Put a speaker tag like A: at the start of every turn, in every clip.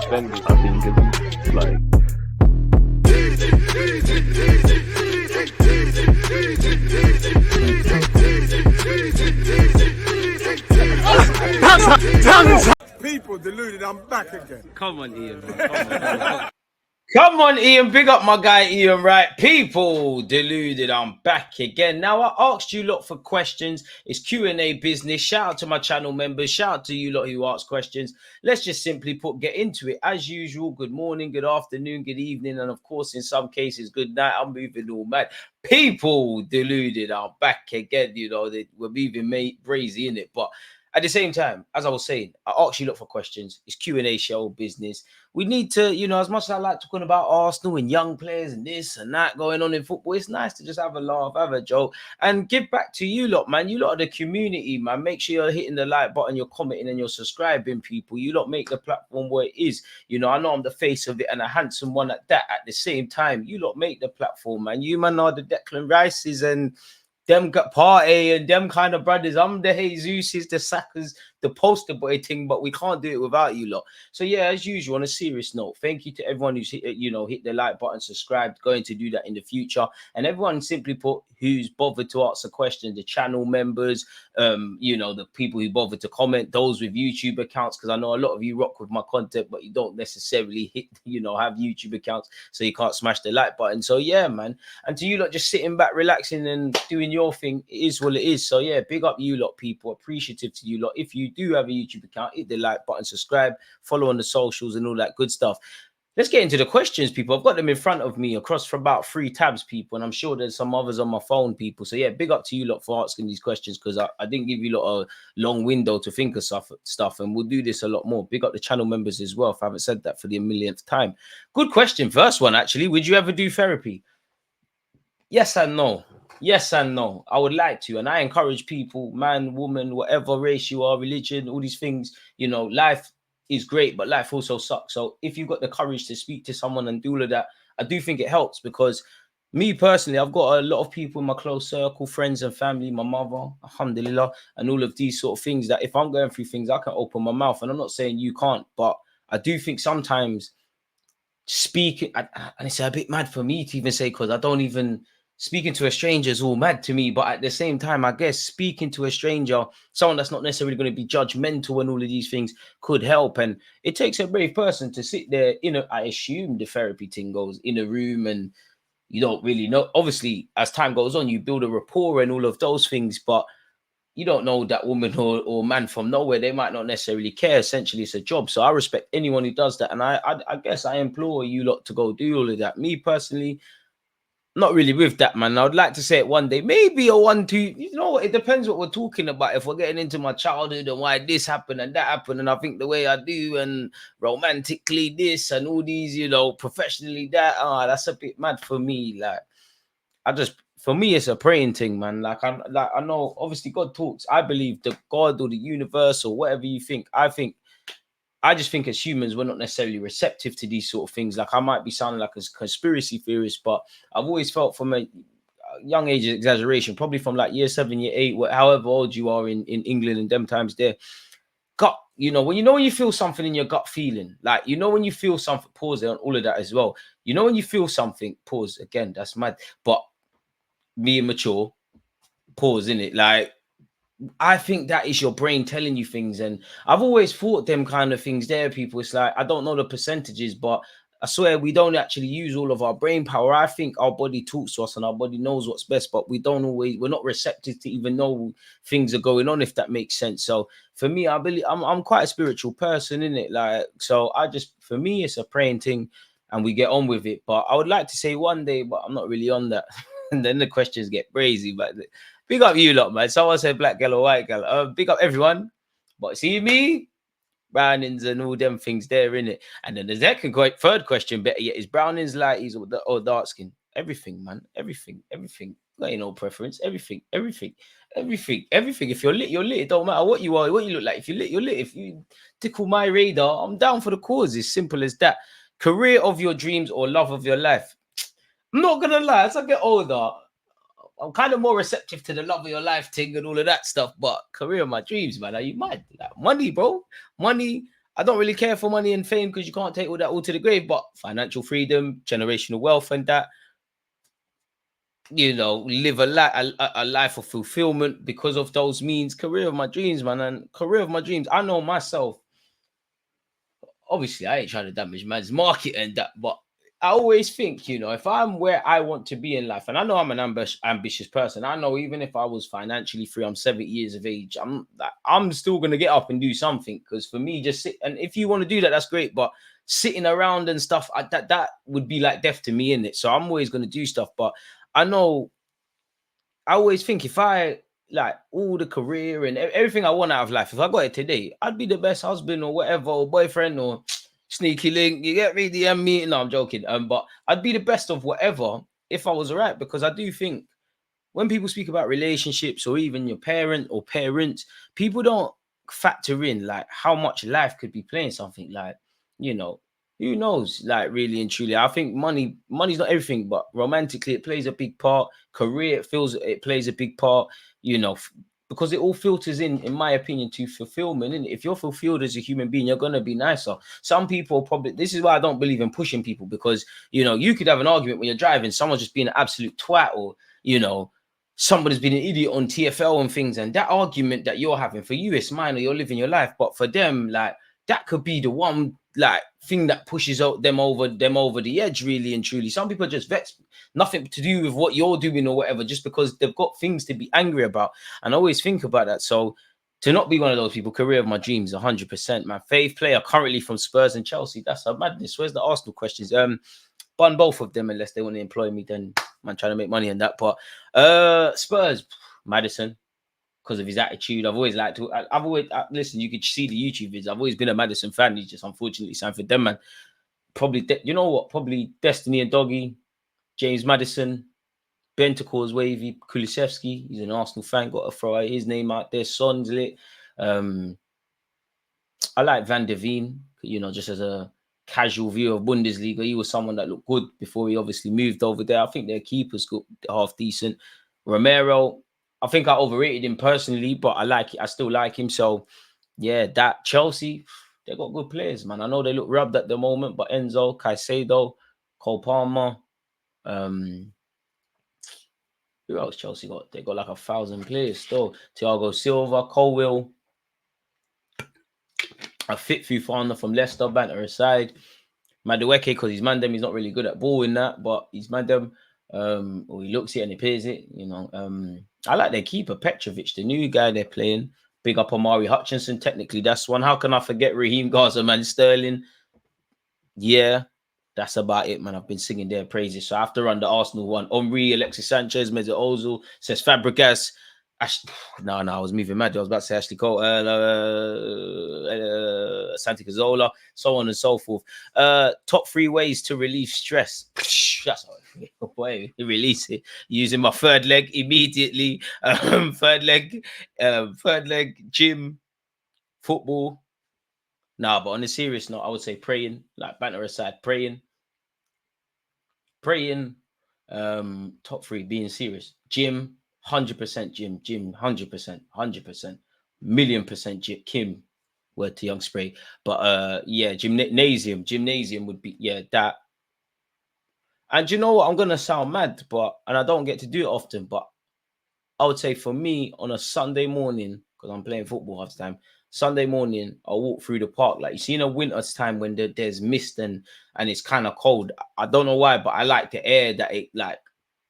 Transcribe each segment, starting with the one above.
A: offended. I think it's like.
B: People deluded, I'm back again.
C: Come on, Ian, man. Come on, Ian. Big up my guy, Ian, right? People, deluded, I'm back again. Now, I asked you lot for questions. It's Q&A business. Shout out to my channel members. Shout out to you lot who ask questions. Let's just simply get into it. As usual, good morning, good afternoon, good evening, and of course, in some cases, good night. I'm moving all mad. People, deluded, I'm back again. You know, we're moving crazy, innit? But at the same time, as I was saying, I asked you lot for questions. It's Q&A show business. We need to, you know, as much as I like talking about Arsenal and young players and this and that going on in football, it's nice to just have a laugh, have a joke, and give back to you lot, man. You lot are the community, man. Make sure you're hitting the like button, you're commenting, and you're subscribing, people. You lot make the platform what it is. You know, I know I'm the face of it and a handsome one at that. At the same time, you lot make the platform, man. You man are the Declan Rices and them got party and them kind of brothers. I'm the Jesuses, the Sackers, the poster boy thing, but we can't do it without you lot. So yeah, as usual, on a serious note, thank you to everyone who's hit the like button, subscribed, going to do that in the future, and everyone simply put who's bothered to ask a question, the channel members, you know, the people who bothered to comment, those with YouTube accounts, because I know a lot of you rock with my content, but you don't necessarily have YouTube accounts, so you can't smash the like button. So yeah, man, and to you lot just sitting back, relaxing and doing your thing, it is what it is. So yeah, big up you lot, people. Appreciative to you lot. If you do have a YouTube account, hit the like button, subscribe, follow on the socials and all that good stuff. Let's get into the questions, people. I've got them in front of me across from about 3 tabs, people, and I'm sure there's some others on my phone, people. So yeah, big up to you lot for asking these questions, because I didn't give you lot a long window to think of stuff, and we'll do this a lot more. Big up the channel members as well, if I haven't said that for the millionth time. Good question. First one, actually. Would you ever do therapy? Yes and no. Yes and no. I would like to, and I encourage people, man, woman, whatever race you are, religion, all these things, you know, life is great, but life also sucks. So if you've got the courage to speak to someone and do all of that, I do think it helps, because me personally, I've got a lot of people in my close circle, friends and family, my mother, alhamdulillah, and all of these sort of things, that if I'm going through things, I can open my mouth. And I'm not saying you can't, but I do think sometimes speaking, and it's a bit mad for me to even say, because I don't even... Speaking to a stranger is all mad to me, but at the same time, I guess speaking to a stranger, someone that's not necessarily going to be judgmental and all of these things, could help. And it takes a brave person to sit there, I assume the therapy thing goes in a room and you don't really know. Obviously, as time goes on, you build a rapport and all of those things, but you don't know that woman or man from nowhere. They might not necessarily care. Essentially, it's a job. So I respect anyone who does that. And I guess I implore you lot to go do all of that. Me personally, not really with that, man. I would like to say it one day, maybe a 1, 2. You know, it depends what we're talking about. If we're getting into my childhood and why this happened and that happened, and I think the way I do, and romantically this and all these, professionally that, that's a bit mad for me. Like, for me, it's a praying thing, man. Like I know, obviously, God talks. I believe the God or the universe or whatever you think. I just think as humans, we're not necessarily receptive to these sort of things. Like, I might be sounding like a conspiracy theorist, but I've always felt from a young age of exaggeration, probably from like year 7, year 8, however old you are in England and them times there. Gut, when you feel something in your gut feeling, like, when you feel something, pause there on all of that as well. When you feel something, pause again, that's mad. But being mature, pause, innit? Like, I think that is your brain telling you things. And I've always thought them kind of things there, people. It's like, I don't know the percentages, but I swear we don't actually use all of our brain power. I think our body talks to us and our body knows what's best, but we're not receptive to even know things are going on, if that makes sense. So for me, I believe I'm quite a spiritual person, innit? Like, so for me, it's a praying thing and we get on with it. But I would like to say one day, but I'm not really on that. And then the questions get crazy, but big up you lot, man. Someone said black girl or white girl. Big up everyone. But see me, brownings and all them things there, innit? And then the third question, better yet, is brownings, lighties, or dark skin? Everything, man. Everything. Got no preference. Everything. If you're lit, you're lit. It don't matter what you are, what you look like. If you're lit, you're lit. If you tickle my radar, I'm down for the cause. It's simple as that. Career of your dreams or love of your life? I'm not gonna lie, as I get older, I'm kind of more receptive to the love of your life thing and all of that stuff. But career of my dreams, man, are you mad? Like, money, bro. Money. I don't really care for money and fame because you can't take all that all to the grave. But financial freedom, generational wealth, and that, you know, live a life of fulfillment because of those means. Career of my dreams, man, and career of my dreams. I know myself. Obviously, I ain't trying to damage man's market and that, but I always think, you know, if I'm where I want to be in life, and I know I'm an ambitious person, I know even if I was financially free, I'm 70 years of age, I'm still gonna get up and do something. Because for me, just sit, and if you want to do that, that's great. But sitting around and stuff, that would be like death to me, in it. So I'm always gonna do stuff. But I know I always think if I like all the career and everything I want out of life, if I got it today, I'd be the best husband or whatever, or boyfriend or sneaky link. You get me? DM me? No, I'm joking. But I'd be the best of whatever if I was alright, because I do think when people speak about relationships or even your parent or parents, people don't factor in like how much life could be playing something. Like, you know, who knows, like really and truly. I think money's not everything, but romantically it plays a big part. Career, it plays a big part, you know, because it all filters in my opinion, to fulfillment. And if you're fulfilled as a human being, you're gonna be nicer. Some people probably, this is why I don't believe in pushing people, because you know, you could have an argument when you're driving, someone's just being an absolute twat, or you know, somebody's been an idiot on TFL and things, and that argument that you're having, for you it's minor, you're living your life, but for them, like, that could be the one like thing that pushes out them over the edge, really and truly. Some people are just vexed, nothing to do with what you're doing or whatever, just because they've got things to be angry about. And I always think about that. So to not be one of those people, career of my dreams, 100%, man. Faith player currently from Spurs and Chelsea. That's a madness. Where's the Arsenal questions? Bun both of them unless they want to employ me, then man, trying to make money in that. But Spurs, Maddison, because of his attitude. I've always liked to. I've always listen. You could see the YouTube vids. I've always been a Maddison fan. He's just unfortunately signed for them, man. Probably, you know what? Probably Destiny and Doggy, James Maddison, Bentancur's wavy, Kulusevski. He's an Arsenal fan. Got to throw his name out there. Son's lit. I like Van der Veen. You know, just as a casual view of Bundesliga, he was someone that looked good before he obviously moved over there. I think their keeper's got half decent. Romero, I think I overrated him personally, but I still like him. So yeah, that Chelsea, they got good players, man. I know they look rubbed at the moment, but Enzo, Caicedo, Cole Palmer, who else Chelsea got? They got like 1,000 players still. Thiago Silva, Colwill, a fit Fufana from Leicester, banter aside. Madueke, because he's Mandem, he's not really good at ball in that, but he's Mandem. Or he looks it and he plays it, you know. I like their keeper, Petrovic, the new guy they're playing. Big up Omari Hutchinson. Technically, that's one. How can I forget Raheem Garza, man? Sterling. Yeah, that's about it, man. I've been singing their praises. So I have to run the Arsenal one. Omri, Alexis Sanchez, Mesut Ozil, says Fabregas. No, I was moving mad. I was about to say Ashley Cole, Santi Cazorla, so on and so forth. Top 3 ways to relieve stress. That's what boy, release it using my third leg immediately. Third leg, gym, football. Nah, but on a serious note, I would say praying. Like banter aside, praying. Top 3, being serious. Gym. 100% gym, 100%, million% gym. Kim, word to Young Spray. But yeah, gymnasium would be, yeah, that. And you know what? I'm gonna sound mad, and I don't get to do it often, but I would say for me on a Sunday morning, because I'm playing football half the time, Sunday morning, I'll walk through the park. Like you see in a winter's time when there's mist and it's kind of cold. I don't know why, but I like the air that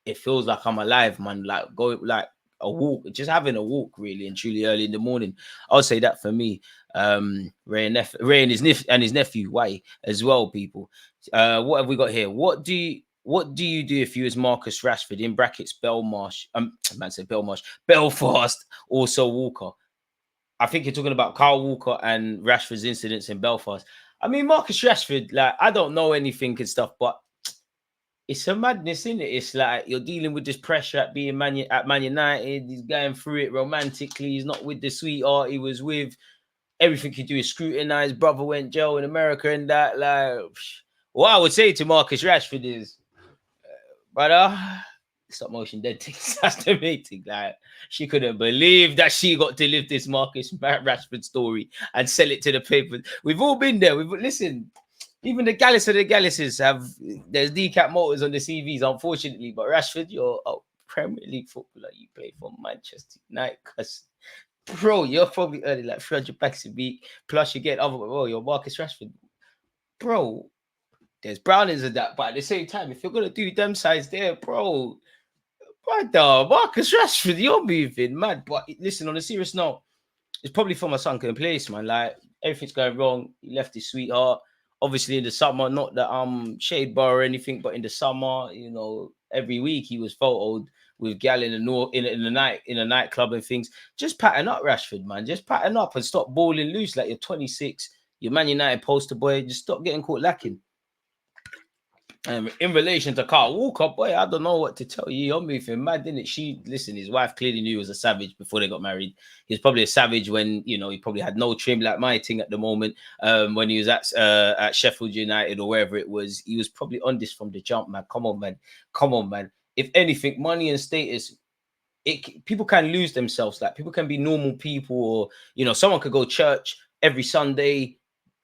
C: it feels like I'm alive, man. Like go like a walk, just having a walk really and truly early in the morning. I'll say that for me. Ray and his nephew, why as well, people. What have we got here? What do you do if you was Marcus Rashford, in brackets Belmarsh? Man said Belmarsh, Belfast, also Walker. I think you're talking about Kyle Walker and Rashford's incidents in Belfast. I mean, Marcus Rashford, like, I don't know anything and stuff, but it's a madness, isn't it? It's like you're dealing with this pressure at being at Man United. He's going through it romantically. He's not with the sweetheart he was with. Everything you do is scrutinized. Brother went jail in America and that. Like, what I would say to Marcus Rashford is, brother, stop motion dead things. That's the main thing. Like, she couldn't believe that she got to live this Marcus Rashford story and sell it to the papers. We've all been there. Listen, even the Gallis of the Gallises there's decap motors on the CVs, unfortunately. But Rashford, you're a Premier League footballer. You play for Manchester United. Because, bro, you're probably earning like 300 packs a week. Plus, you get you're Marcus Rashford. Bro, there's Brownings of that. But at the same time, if you're going to do them sides there, bro, Marcus Rashford, you're moving mad. But listen, on a serious note, it's probably from a sunken place, man. Like, everything's going wrong. He left his sweetheart. Obviously, in the summer, not that shade bar or anything, but in the summer, you know, every week he was photoed with gal in a nightclub and things. Just pattern up, Rashford, man. Just pattern up and stop balling loose like you're 26. You're Man United poster boy. Just stop getting caught lacking. In relation to Carl Walker, boy, I don't know what to tell you. You're moving mad, didn't it? Listen, his wife clearly knew he was a savage before they got married. He was probably a savage when, you know, he probably had no trim like my thing at the moment. When he was at Sheffield United or wherever it was, he was probably on this from the jump, man. Come on, man. If anything, money and status, people can lose themselves. Like, people can be normal people, or, you know, someone could go church every Sunday,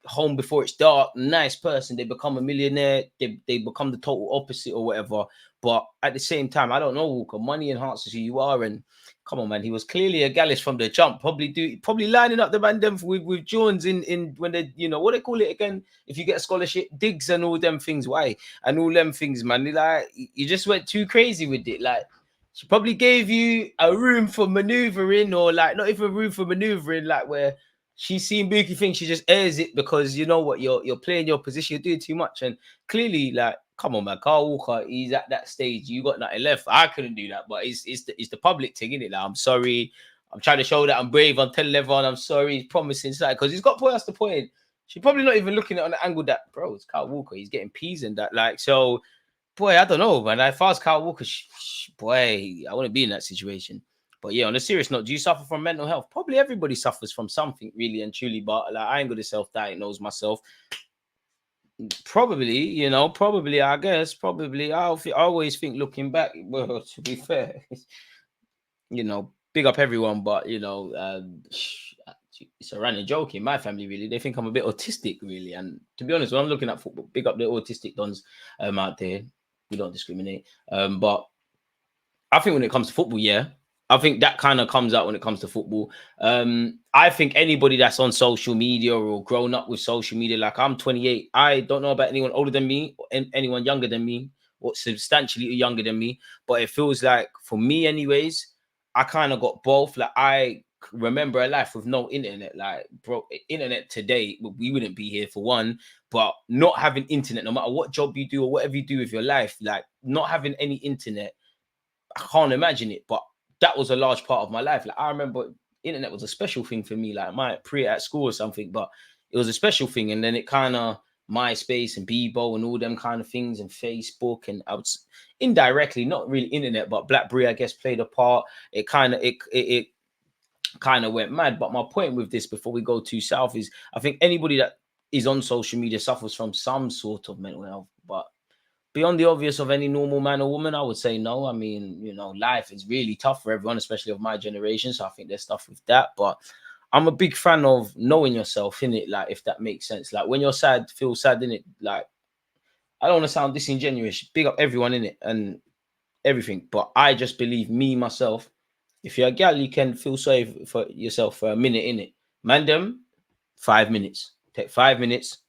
C: home before it's dark, nice person, they become a millionaire, they become the total opposite or whatever. But at the same time, I don't know, Walker, money enhances who you are. And come on, man, he was clearly a Gallis from the jump, probably lining up the man them with Jones in when they, you know, what they call it again, if you get a scholarship, digs and all them things, why? And all them things, man. Like, you just went too crazy with it. Like, she probably gave you a room for maneuvering, or like not even room for maneuvering, like where she's seen Buki things, she just airs it because, you know what, you're playing your position, you're doing too much. And clearly, like, come on, man, Carl Walker, he's at that stage. You got nothing left. I couldn't do that, but it's the public thing, isn't it? Like, I'm sorry. I'm trying to show that I'm brave. I'm telling everyone I'm sorry. He's promising, like, because he's got point us the point. She's probably not even looking at it on the angle that, bro, it's Carl Walker. He's getting peas and that, like, so, boy, I don't know, man. If I was Carl Walker, boy, I wouldn't be in that situation. But yeah, on a serious note, do you suffer from mental health? Probably everybody suffers from something, really and truly. But like, I ain't going to self-diagnose myself. Probably, I guess. I always think, looking back, well, to be fair, big up everyone. But, it's a running joke in my family, really. They think I'm a bit autistic, really. And to be honest, when I'm looking at football, big up the autistic dons out there. We don't discriminate. But I think when it comes to football, yeah, I think that kind of comes out when it comes to football. I think anybody that's on social media or grown up with social media, like, I'm 28. I don't know about anyone older than me or anyone younger than me or substantially younger than me. But it feels like, for me anyways, I kind of got both. Like, I remember a life with no internet. Like, bro, internet today, we wouldn't be here, for one. But not having internet, no matter what job you do or whatever you do with your life, like, not having any internet, I can't imagine it. But that was a large part of my life. Like, I remember internet was a special thing for me, like my pre at school or something, but it was a special thing. And then it kind of MySpace and Bebo and all them kind of things, and Facebook, and I would indirectly, not really internet, but BlackBerry, I guess, played a part. It kind of went mad. But my point with this, before we go too south, is I think anybody that is on social media suffers from some sort of mental health. But beyond the obvious of any normal man or woman, I would say no. I mean, life is really tough for everyone, especially of my generation. So I think there's stuff with that. But I'm a big fan of knowing yourself, innit? Like, if that makes sense. Like, when you're sad, feel sad, innit? Like, I don't want to sound disingenuous. Big up everyone, innit? And everything. But I just believe, me, myself, if you're a gal, you can feel sorry for yourself for a minute, innit? Man, them, 5 minutes. Take 5 minutes.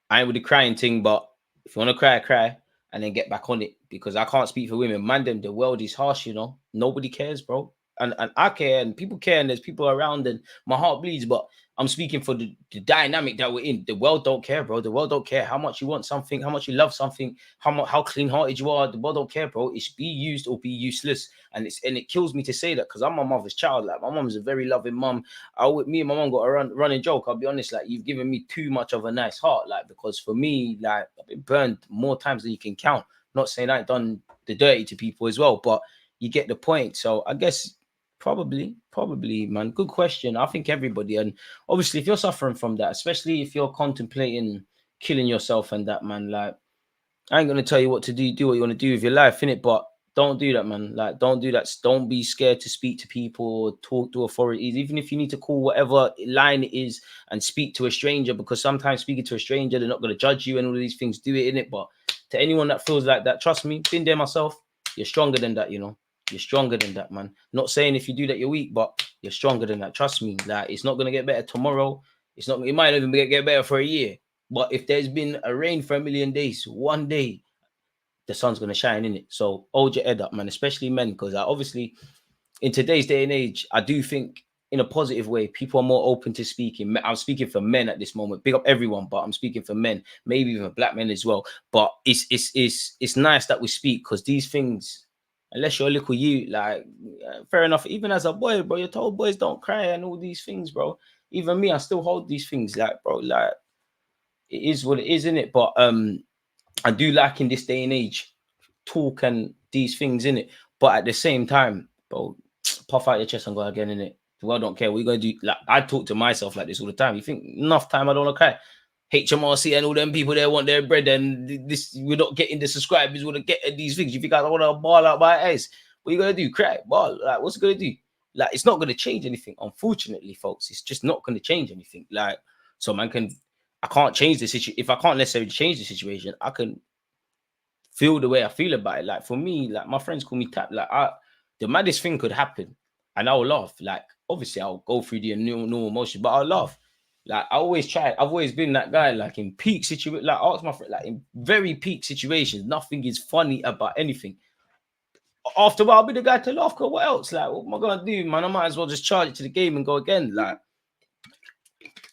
C: I ain't with the crying thing, but if you want to cry, cry. And then get back on it, because I can't speak for women. Man, them, the world is harsh, Nobody cares, bro. And I care, and people care, and there's people around, and my heart bleeds. But I'm speaking for the dynamic that we're in. The world don't care, bro. The world don't care how much you want something, how much you love something, how clean-hearted you are. The world don't care, bro. It's be used or be useless. And it kills me to say that, because I'm my mother's child. Like, my mom is a very loving mom. Me and my mom got a running joke. I'll be honest, like, you've given me too much of a nice heart. Like, because for me, like, I've been burned more times than you can count. Not saying I ain't done the dirty to people as well, but you get the point. So I guess probably, man. Good question. I think everybody, and obviously if you're suffering from that, especially if you're contemplating killing yourself and that, man, like, I ain't gonna tell you what to do. Do what you want to do with your life, innit? But Don't do that, man. Like, don't do that. Don't be scared to speak to people or talk to authorities, even if you need to call whatever line it is and speak to a stranger, because sometimes speaking to a stranger, they're not going to judge you and all of these things. Do it in it. But to anyone that feels like that, trust me, been there myself. You're stronger than that, you know. You're stronger than that, man. Not saying if you do that, you're weak, but you're stronger than that. Trust me. Like, it's not going to get better tomorrow. It's not. It might not even get better for a year. But if there's been a rain for a million days, one day the sun's going to shine in it. So hold your head up, man, especially men, because obviously in today's day and age, I do think in a positive way, people are more open to speaking. I'm speaking for men at this moment. Big up everyone, but I'm speaking for men, maybe even black men as well. But it's nice that we speak, because these things, unless you're a little you, like, fair enough. Even as a boy, bro, you're told boys don't cry and all these things, bro. Even me, I still hold these things, like, bro, like, it is what it is, isn't it? But I do like in this day and age talk and these things in it, but at the same time, bro, puff out your chest and go again in it. The world don't care. What you gonna do? Like, I talk to myself like this all the time. You think enough time I don't want to cry? HMRC and all them people there want their bread, and this we're not getting the subscribers. We're not getting these things. You think I don't want to ball out my eyes? What you gonna do? Cry? Ball? Like, what's it gonna do? Like, it's not gonna change anything. Unfortunately, folks, it's just not gonna change anything. Like, so man can. I can't change the situation. If I can't necessarily change the situation, I can feel the way I feel about it. Like, for me, like, my friends call me tap. Like, the maddest thing could happen, and I'll laugh. Like, obviously, I'll go through the normal emotion, but I'll laugh. Like, I always try. I've always been that guy. Like, in peak situation, like, ask my friend. Like, in very peak situations, nothing is funny about anything. After a while, I'll be the guy to laugh. Cause what else? Like, what am I gonna do, man? I might as well just charge it to the game and go again. Like.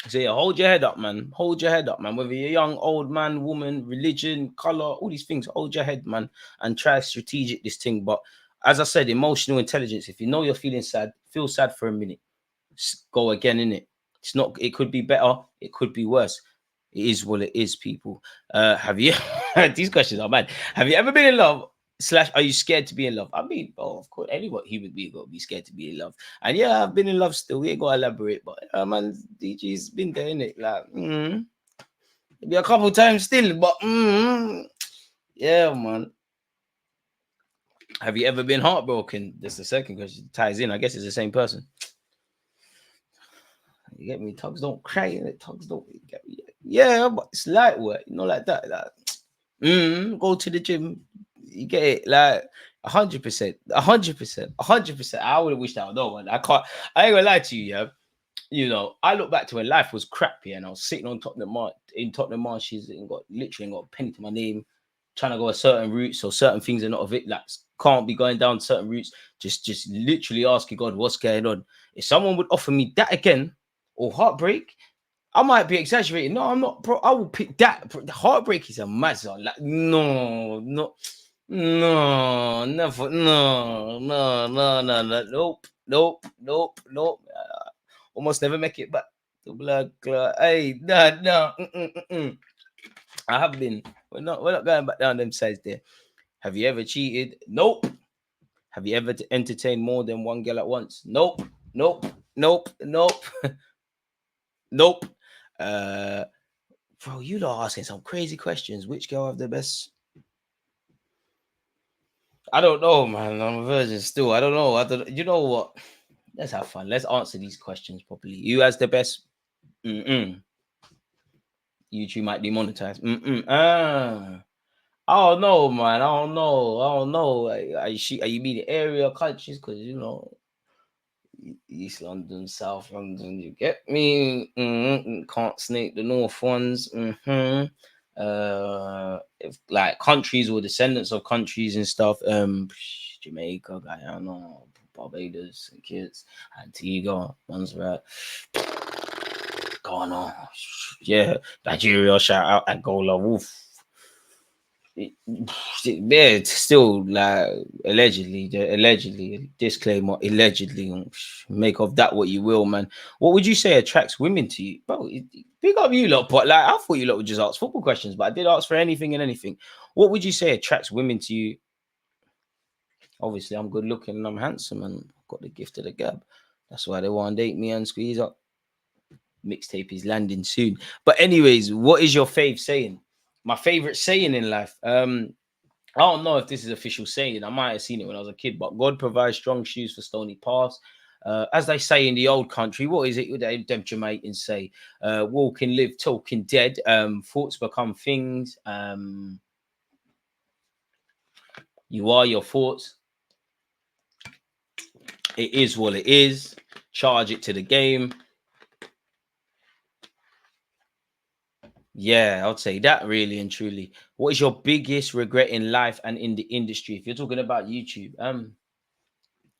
C: So yeah, hold your head up, man. Hold your head up, man. Whether you're young, old man, woman, religion, color, all these things, hold your head, man, and try strategic this thing. But as I said, emotional intelligence. If you know you're feeling sad, feel sad for a minute. Just go again in it. It's not. It could be better. It could be worse. It is what it is, people. Have you? These questions are bad. Have you ever been in love? Are you scared to be in love? I mean, oh, of course, anyone human being got to be scared to be in love. And yeah, I've been in love still. We ain't got to elaborate, but man, DG's been there, innit? Like, maybe a couple times still, but yeah, man. Have you ever been heartbroken? That's the second question. Ties in. I guess it's the same person. You get me? Tugs don't cry, innit? Tugs don't get me. Yeah, but it's light work, you know, like that. Like, go to the gym. You get it, like 100%, 100%. I would have wished I would know, man. I ain't gonna lie to you, yeah. You know, I look back to when life was crappy and I was sitting on Tottenham Marshes and literally got a penny to my name, trying to go a certain route. So certain things are not of it, like, can't be going down certain routes. Just literally asking God what's going on. If someone would offer me that again or heartbreak, I might be exaggerating. No, I'm not, bro. I will pick that. Heartbreak is a mazza. Like, no, never, no, nope. Almost never make it back. Hey, no. I have been. We're not going back down them sides there. Have you ever cheated? Nope. Have you ever entertained more than one girl at once? Nope. Nope. Bro, you lot are asking some crazy questions. Which girl have the best? I don't know, man. I'm a virgin still. I don't know. You know what? Let's have fun. Let's answer these questions properly. Who has the best? YouTube might demonetize. I don't know, man. I don't know. Are you meaning area countries? Because, you know, East London, South London, you get me? Can't snake the North ones. If like countries or descendants of countries and stuff, Jamaica, Guyana, Barbados, and kids, Antigua, Montserrat, Ghana, yeah, Nigeria, shout out Angola, Wolf. Yeah, still like allegedly, disclaimer, allegedly. Make of that what you will, man. What would you say attracts women to you, bro? Big up you lot, but like, I thought you lot would just ask football questions, but I did ask for anything and anything. What would you say attracts women to you? Obviously, I'm good looking and I'm handsome and I've got the gift of the gab. That's why they want to date me and squeeze up. Mixtape is landing soon. But anyways, what is your fave saying? My favorite saying in life. I don't know if this is official saying. I might have seen it when I was a kid, but God provides strong shoes for stony paths. As they say in the old country, what is it them Jamaicans say? Walking, live, talking dead. Thoughts become things. You are your thoughts. It is what it is. Charge it to the game. Yeah, I'd say that really and truly. What is your biggest regret in life and in the industry? If you're talking about YouTube,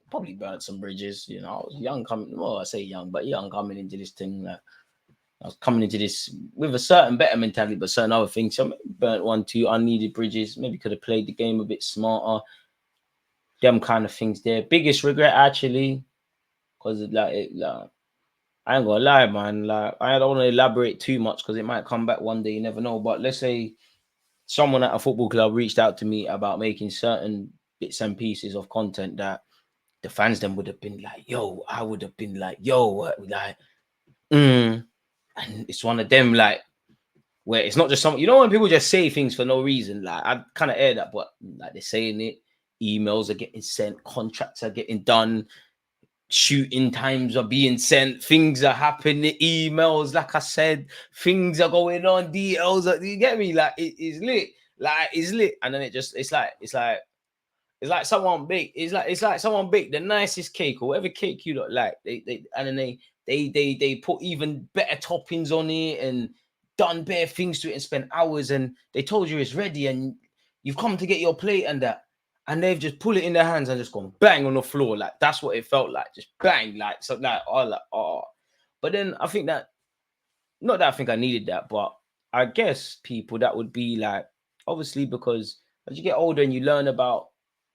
C: probably burnt some bridges. You know, I was young coming. Well, I say young, but young coming into this thing. Like, I was coming into this with a certain better mentality, but certain other things. So burnt 1, 2 unneeded bridges. Maybe could have played the game a bit smarter. Them kind of things there. Biggest regret actually, because like I ain't gonna lie, man. Like I don't want to elaborate too much because it might come back one day. You never know. But let's say someone at a football club reached out to me about making certain bits and pieces of content that the fans then would have been like, yo, I would have been like, yo, like, and it's one of them like where it's not just some, you know, when people just say things for no reason. Like I kind of air that, but like they're saying it, emails are getting sent, contracts are getting done, shooting times are being sent, things are happening, emails, like I said, things are going on, DLs, you get me? Like it is lit, like it's lit, and then it's like someone bake. It's like someone baked the nicest cake or whatever cake you don't like. And then they put even better toppings on it and done bare things to it and spent hours, and they told you it's ready and you've come to get your plate and that, and they've just pulled it in their hands and just gone bang on the floor. Like that's what it felt like, just bang, like so like oh. But then I think that not that I think I needed that, but I guess people that would be like obviously because as you get older and you learn about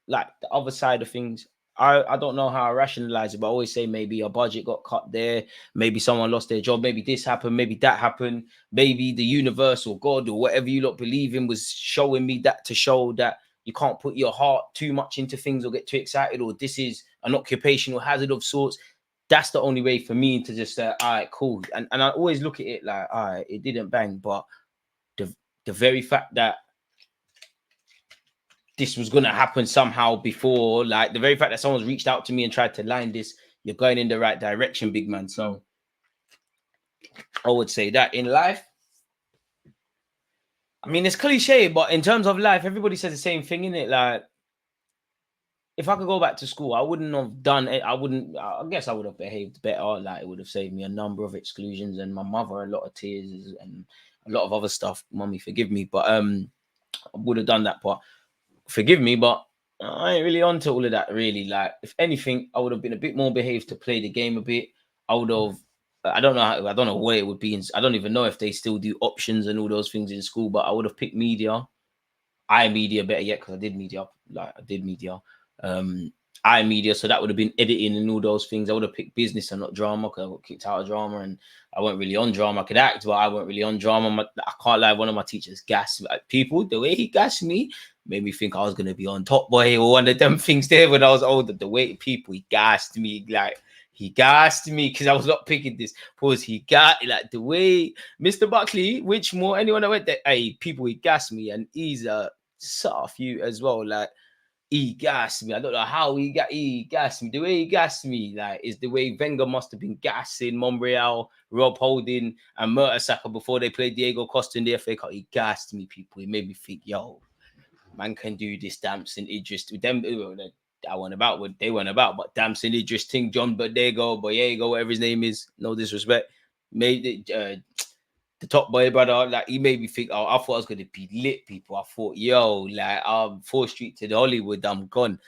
C: like the other side of things. I don't know how I rationalize it, but I always say maybe a budget got cut there, maybe someone lost their job, maybe this happened, maybe that happened, maybe the universe or God or whatever you lot believe in was showing me that to show that you can't put your heart too much into things or get too excited, or this is an occupational hazard of sorts. That's the only way for me to just say, all right, cool. And I always look at it like, all right, it didn't bang, but the very fact that this was going to happen somehow before, like the very fact that someone's reached out to me and tried to line this, you're going in the right direction, big man. So I would say that in life, I mean, it's cliche, but in terms of life, everybody says the same thing, innit? Like, if I could go back to school, I wouldn't have done it. I guess I would have behaved better. Like, it would have saved me a number of exclusions and my mother a lot of tears and a lot of other stuff. Mommy, forgive me. But I would have done that. But forgive me, but I ain't really onto all of that, really. Like, if anything, I would have been a bit more behaved to play the game a bit. I would have, I don't know where it would be. I don't even know if they still do options and all those things in school, but I would have picked media. Media better yet, because I did media. Media, so that would have been editing and all those things. I would have picked business and not drama, because I got kicked out of drama and I weren't really on drama. I could act, but I weren't really on drama. I can't lie, one of my teachers gassed people. The way he gassed me made me think I was gonna be on Top Boy or one of them things there when I was older. The way people he gassed me, like he gassed me because I was not picking this. Pause. He got like the way Mr. Buckley, which more anyone that went there, hey, people he gassed me, and he's a soft you as well. Like he gassed me. I don't know how he gassed me. The way he gassed me, like, is the way Wenger must have been gassing Monreal, Rob Holding, and Mertesacker before they played Diego Costa in the FA Cup. He gassed me, people. He made me think, yo, man can do this Damson Idris. Them, I went about what they went about, but Damson Idris thing, John Boyega, whatever his name is, no disrespect, made it. The Top Boy brother, like he made me think, oh, I thought I was gonna be lit, people. I thought, yo, like 4th Street to the Hollywood, I'm gone.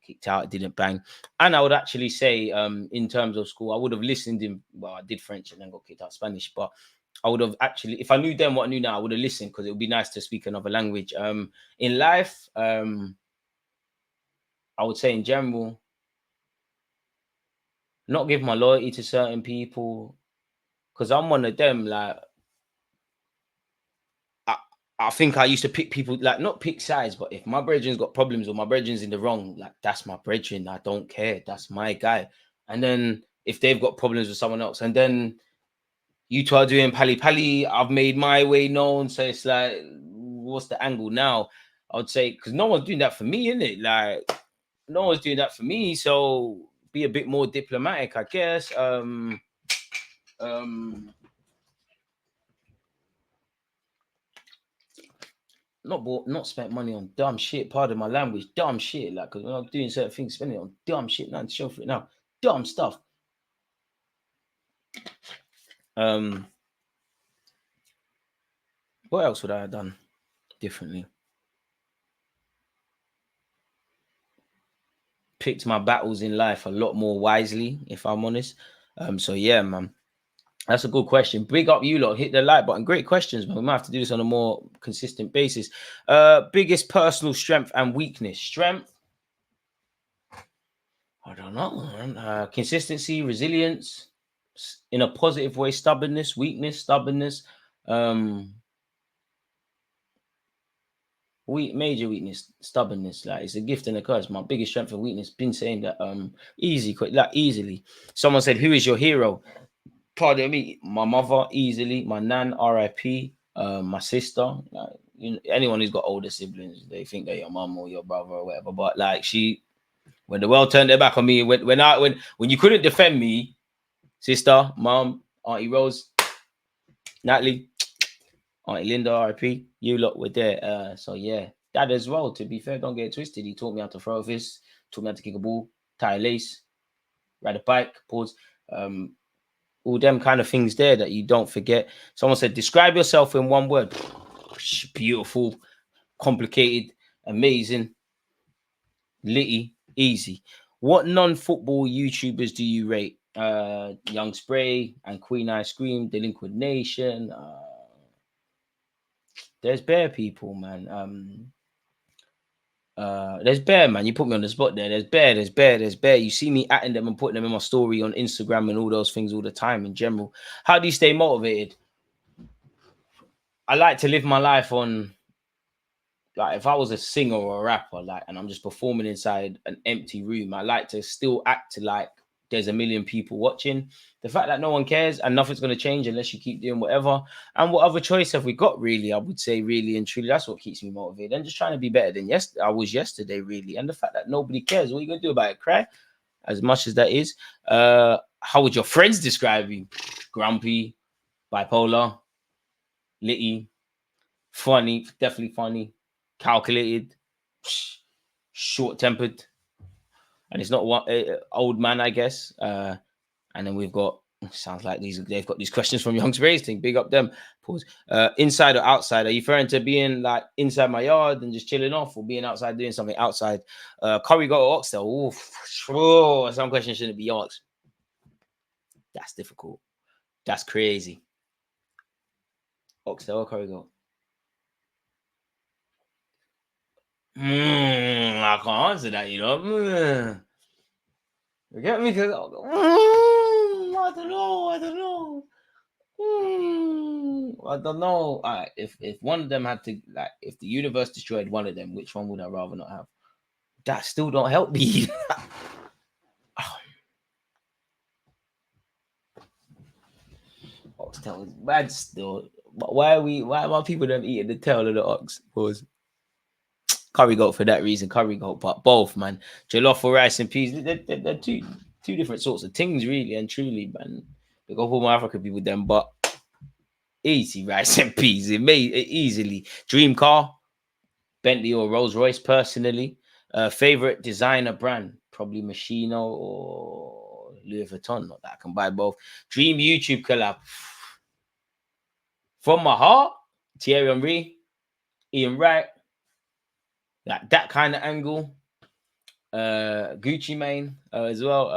C: Kicked out, didn't bang. And I would actually say, in terms of school, I would have listened in. Well, I did French and then got kicked out Spanish, but I would have actually, if I knew then what I knew now, I would have listened, because it would be nice to speak another language. In life, I would say in general, not give my loyalty to certain people, because I'm one of them, like. I think I used to pick people, like, not pick sides, but if my brethren's got problems or my brethren's in the wrong, like, that's my brethren. I don't care. That's my guy. And then if they've got problems with someone else, and then you two are doing pally pally, I've made my way known. So it's like, what's the angle now? I would say, because no one's doing that for me, innit? Like, no one's doing that for me. So be a bit more diplomatic, I guess. Not spent money on dumb shit. Pardon my language, dumb shit. Like, because when I'm doing certain things, spending on dumb shit. Now, show for it now, dumb stuff. What else would I have done differently? Picked my battles in life a lot more wisely, if I'm honest. So yeah, man. That's a good question. Big up you lot. Hit the like button. Great questions, man. We might have to do this on a more consistent basis. Biggest personal strength and weakness. Strength, I don't know, man. Consistency, resilience, in a positive way. Stubbornness, weakness, stubbornness. Major weakness, stubbornness. Like, it's a gift and a curse. My biggest strength and weakness. Been saying that easily. Someone said, "Who is your hero?" Pardon me, my mother, easily. My nan, R.I.P. My sister. Like, anyone who's got older siblings, they think they're your mum or your brother or whatever. But like, when the world turned their back on me, when you couldn't defend me, sister, mum, Auntie Rose, Natalie, Auntie Linda, R.I.P. You lot were there. So yeah, dad as well. To be fair, don't get it twisted. He taught me how to throw a fist, taught me how to kick a ball, tie a lace, ride a bike, pause. All them kind of things there that you don't forget. Someone said, describe yourself in one word. Beautiful, complicated, amazing, litty, easy. What non-football YouTubers do you rate? Young Spray and Queen Ice Cream, Delinquent Nation. There's bare people, man. There's bare, man. You put me on the spot there. There's bare. You see me atting them and putting them in my story on Instagram and all those things all the time in general. How do you stay motivated? I like to live my life on, like, if I was a singer or a rapper, like, and I'm just performing inside an empty room, I like to still act like there's a million people watching. The fact that no one cares and nothing's going to change unless you keep doing whatever. And what other choice have we got, really? I would say, really and truly, that's what keeps me motivated. And just trying to be better than I was yesterday, really. And the fact that nobody cares, what are you going to do about it? Cry? As much as that is. How would your friends describe you? Grumpy, bipolar, litty, funny, definitely funny, calculated, short-tempered, and it's not one old man, I guess. And then we've got, sounds like they've got these questions from Young's Racing. Big up them. Pause. Inside or outside? Are you referring to being like inside my yard and just chilling off, or being outside doing something outside? Curry got or Oxtail? Ooh, some questions shouldn't be asked. That's difficult. That's crazy. Oxtail or Curry got? I can't answer that, you know. You get me? Because I don't know. I don't know. All right, if one of them had to, like, if the universe destroyed one of them, which one would I rather not have? That still don't help me. Oxtail is bad still. But why are people them eating the tail of the ox? Pause. Curry goat for that reason. Curry goat, but both, man. Jollof or rice and peas. They're two different sorts of things, really and truly, man. They go for my African people, them, but easy rice and peas. It may easily. Dream car, Bentley or Rolls Royce, personally. Favorite designer brand, probably Moschino or Louis Vuitton. Not that I can buy both. Dream YouTube collab. From my heart, Thierry Henry, Ian Wright. Like that kind of angle. Gucci Mane as well.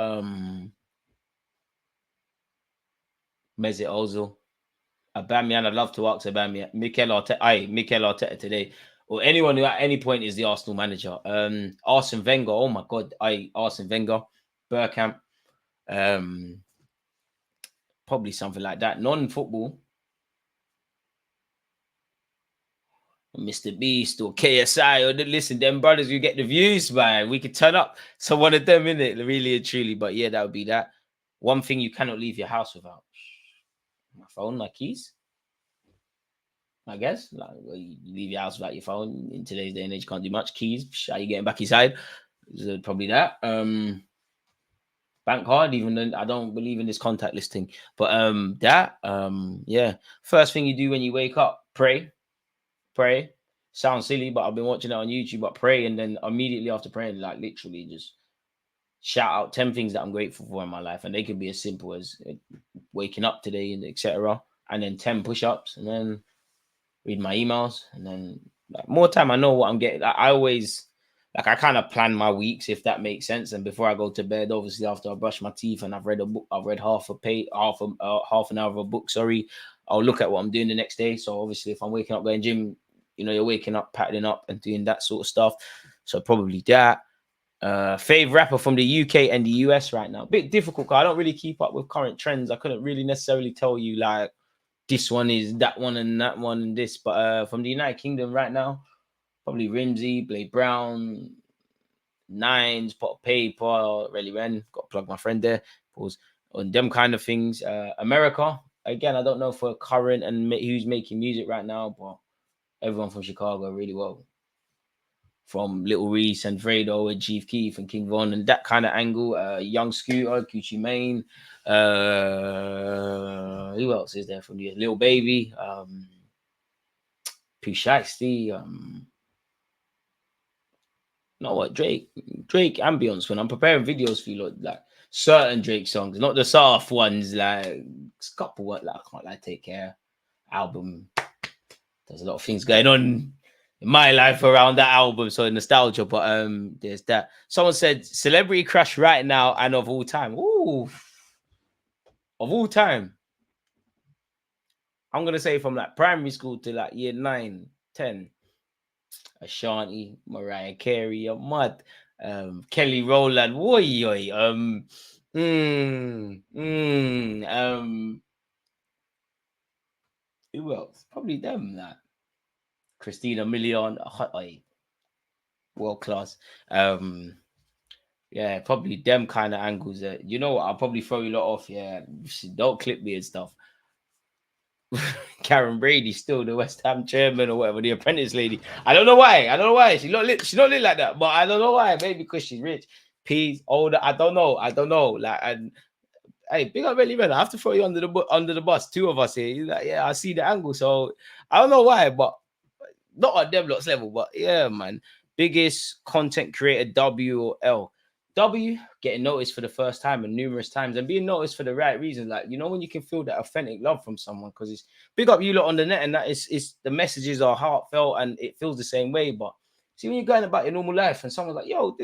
C: Mesut Ozil. Aubameyang. I'd love to ask Aubameyang. Mikel Arteta today, or anyone who at any point is the Arsenal manager. Arsene Wenger. Oh my God, Arsene Wenger. Bergkamp. Probably something like that. Non-football. Mr. Beast or KSI, or listen, them brothers, you get the views, man. We could turn up to one of them, in it, really and truly. But yeah, that would be that. One thing you cannot leave your house without: my phone, my keys. I guess. Like, well, you leave your house without your phone. In today's day and age, you can't do much. Keys, how you getting back inside? So probably that. Bank card, even though I don't believe in this contactless thing. But yeah. First thing you do when you wake up, pray. Pray. Sounds silly, but I've been watching it on YouTube, but pray, and then immediately after praying, like literally just shout out 10 things that I'm grateful for in my life. And they could be as simple as waking up today and etc. And then 10 push-ups, and then read my emails, and then like, more time I know what I'm getting. I always I kind of plan my weeks, if that makes sense. And before I go to bed, obviously after I brush my teeth and I've read a book, I've read half an hour of a book, I'll look at what I'm doing the next day. So obviously if I'm waking up going gym, you're waking up, paddling up and doing that sort of stuff. So probably that. Fave rapper from the UK and the US right now. Bit difficult because I don't really keep up with current trends. I couldn't really necessarily tell you like this one is that one and that one and this. But from the United Kingdom right now, probably Rimsey, Blade Brown, Nines, Pot of Paper, Relly Ren. Got to plug my friend there. Pause on them kind of things. America, again, I don't know for current and who's making music right now, but everyone from Chicago really well. From Little Reese and Fredo and Chief Keef and King Von and that kind of angle. Young Scooter, Gucci Mane. Who else is there from the Little Baby? Pooh Shiesty. Not what Drake ambience when I'm preparing videos for you, like certain Drake songs, not the soft ones, like a couple what like I can't like Take Care album. There's a lot of things going on in my life around that album, so nostalgia. But there's that. Someone said celebrity crush right now and of all time. Ooh, of all time. I'm gonna say from like primary school to like year 9, 10. Ashanti, Mariah Carey, mud. Kelly Rowland, who else? Probably them, that Christina Milian, world class. Yeah, probably them kind of angles. You know what? I'll probably throw you lot off. Yeah, don't clip me and stuff. Karen Brady, still the West Ham chairman or whatever, the apprentice lady. I don't know why. She's not lit like that, but I don't know why. Maybe because she's rich. Peas, older. I don't know. Like, and hey, big up Relly Man. I have to throw you under the bus. Two of us here. He's like, yeah, I see the angle. So I don't know why, but not at Devlot's level. But yeah, man. Biggest content creator, W or L. W, getting noticed for the first time and numerous times and being noticed for the right reasons. Like, when you can feel that authentic love from someone, because it's big up you lot on the net, and that is the messages are heartfelt and it feels the same way. But see, when you're going about your normal life and someone's like, yo,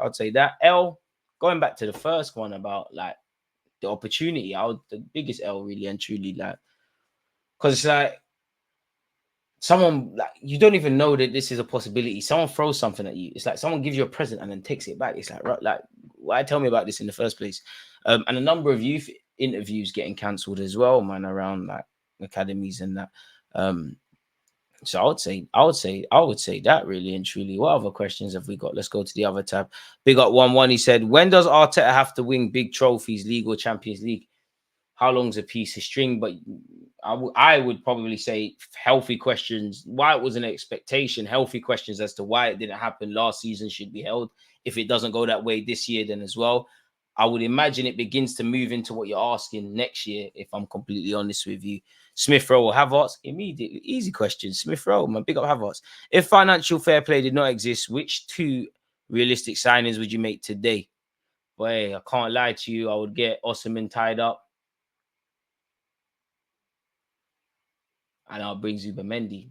C: I'd say that. L, going back to the first one about like the opportunity, the biggest L really and truly, like, because it's like someone, like, you don't even know that this is a possibility. Someone throws something at you. It's like someone gives you a present and then takes it back. It's like, right, like, why tell me about this in the first place? And a number of youth interviews getting cancelled as well, man, around like academies and that. So I would say that really and truly. What other questions have we got? Let's go to the other tab. Big up 1-1. He said, when does Arteta have to win big trophies, league or Champions League? How long's a piece of string? But I would probably say healthy questions. Why it was an expectation, healthy questions as to why it didn't happen last season should be held. If it doesn't go that way this year, then as well, I would imagine it begins to move into what you're asking next year, if I'm completely honest with you. Smith Rowe or Havertz? Immediately. Easy question. Smith Rowe, man. Big up Havertz. If financial fair play did not exist, which 2 realistic signings would you make today? Boy, I can't lie to you. I would get Osimhen tied up. And I'll bring Zubimendi,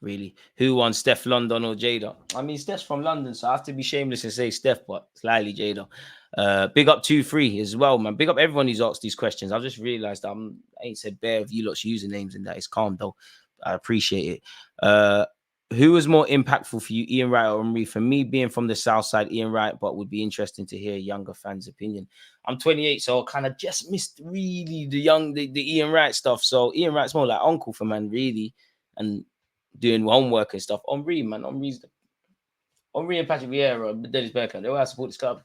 C: really. Who won, Steph London or Jada? I mean, Steph's from London, so I have to be shameless and say Steph, but slightly Jada. Big up 2-3 as well, man. Big up everyone who's asked these questions. I've just realised I ain't said bare of you lot's usernames and that. It's calm, though. I appreciate it. Who was more impactful for you, Ian Wright or Henry? For me, being from the south side, Ian Wright, but would be interesting to hear younger fans' opinion. I'm 28, so I kind of just missed really the Ian Wright stuff. So Ian Wright's more like uncle for man, really, and doing homework and stuff. Henry and Patrick Vieira, Dennis Bergkamp, they all support this club.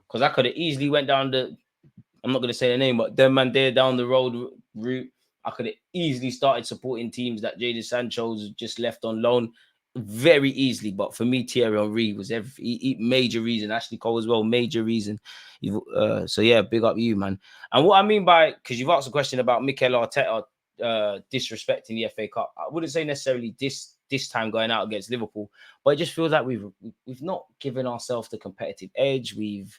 C: Because I could have easily went down I'm not going to say the name, but them man there down the road route. I could have easily started supporting teams that Jadon Sancho's just left on loan very easily. But for me, Thierry Henry was major reason. Ashley Cole as well, major reason. So yeah, big up you, man. And what I mean by, because you've asked a question about Mikel Arteta disrespecting the FA Cup, I wouldn't say necessarily this time going out against Liverpool, but it just feels like we've not given ourselves the competitive edge. We've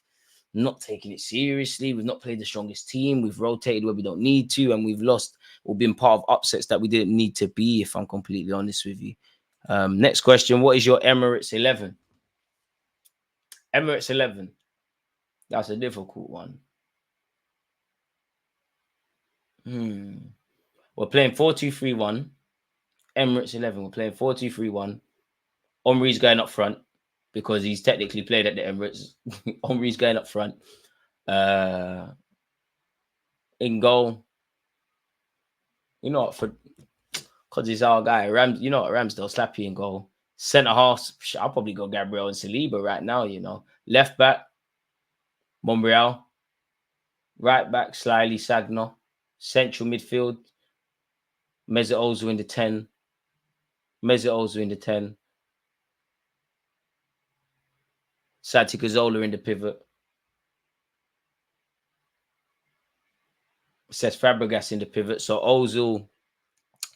C: not taken it seriously. We've not played the strongest team. We've rotated where we don't need to, and we've lost or been part of upsets that we didn't need to be, if I'm completely honest with you. Next question. What is your Emirates 11? Emirates 11. That's a difficult one. We're playing 4-2-3-1. Emirates 11. We're playing 4-2-3-1. Henry's going up front because he's technically played at the Emirates. Henry's going up front. In goal, you know what, because he's our guy. You know what, Ramsdale, Slappy in goal. Centre half, I'll probably go Gabriel and Saliba right now, you know. Left back, Monreal. Right back, Slyly Sagna. Central midfield, Mesut Ozil in the 10. Mesut Ozil in the 10. Santi Cazorla in the pivot. Cesc Fabregas in the pivot. So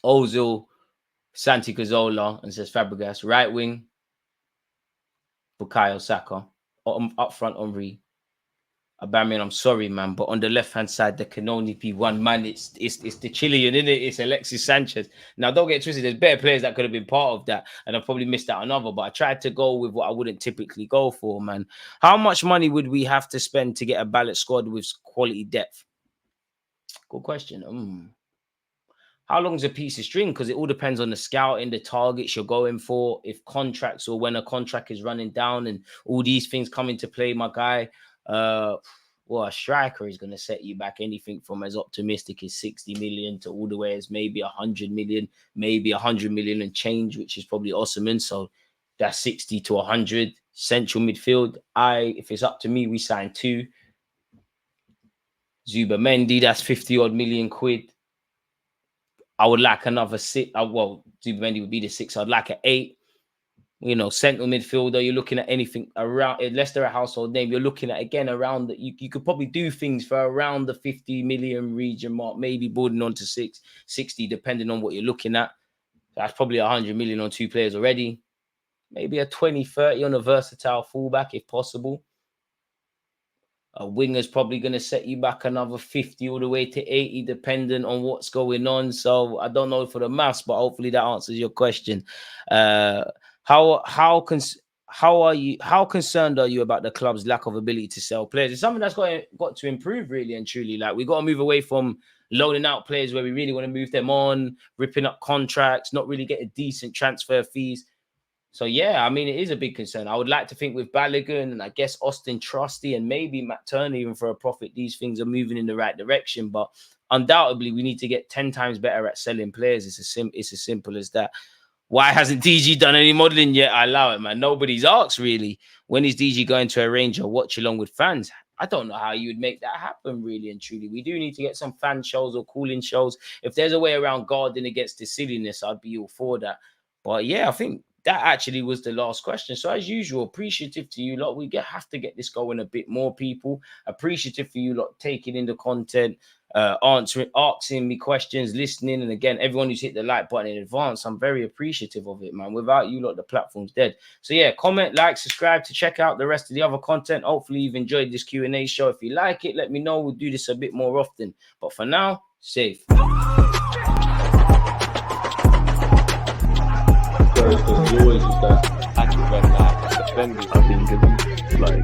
C: Ozil, Santi Cazorla, and Cesc Fabregas. Right wing, Bukayo Saka. Up front, Henry. Aubameyang, I'm sorry, man, but on the left-hand side, there can only be one man. It's the Chilean, isn't it? It's Alexis Sanchez. Now, don't get twisted. There's better players that could have been part of that, and I probably missed out another, but I tried to go with what I wouldn't typically go for, man. How much money would we have to spend to get a balanced squad with quality depth? Good question. How long's a piece of string? Because it all depends on the scouting, the targets you're going for, if contracts or when a contract is running down and all these things come into play, my guy. Well, a striker is going to set you back anything from as optimistic as 60 million to all the way as maybe 100 million, maybe 100 million and change, which is probably awesome. And so that's 60 to 100. Central midfield, if it's up to me, we sign 2. Zubimendi, that's 50 odd million quid. I would like another 6. Well, Zubimendi would be the 6. I'd like an 8. You know, central midfielder, you're looking at anything around, unless they're a household name, you're looking at, again, around that. You could probably do things for around the 50 million region mark, maybe boarding on to 60, depending on what you're looking at. That's probably 100 million on 2 players already. Maybe a 20, 30 on a versatile fullback, if possible. A winger's probably going to set you back another 50 all the way to 80, depending on what's going on. So I don't know for the maths, but hopefully that answers your question. How concerned are you about the club's lack of ability to sell players? It's something that's got to improve, really and truly. Like, we got to move away from loaning out players where we really want to move them on, ripping up contracts, not really getting decent transfer fees. So, yeah, I mean, it is a big concern. I would like to think with Balogun and I guess Austin Trusty and maybe Matt Turner, even for a profit, these things are moving in the right direction. But undoubtedly, we need to get 10 times better at selling players. It's as simple as that. Why hasn't DG done any modelling yet? I allow it, man. Nobody's asked, really. When is DG going to arrange a watch along with fans? I don't know how you would make that happen, really and truly. We do need to get some fan shows or cooling shows. If there's a way around guarding against the silliness, I'd be all for that. But, yeah, I think that actually was the last question. So, as usual, appreciative to you lot. We have to get this going a bit more, people. Appreciative for you lot taking in the content, asking me questions, listening. And again, everyone who's hit the like button in advance, I'm very appreciative of it, man. Without you lot, the platform's dead. So, yeah, comment, like, subscribe to check out the rest of the other content. Hopefully, you've enjoyed this Q&A show. If you like it, let me know. We'll do this a bit more often. But for now, safe.
A: Because you always use that active when defending. I think it's like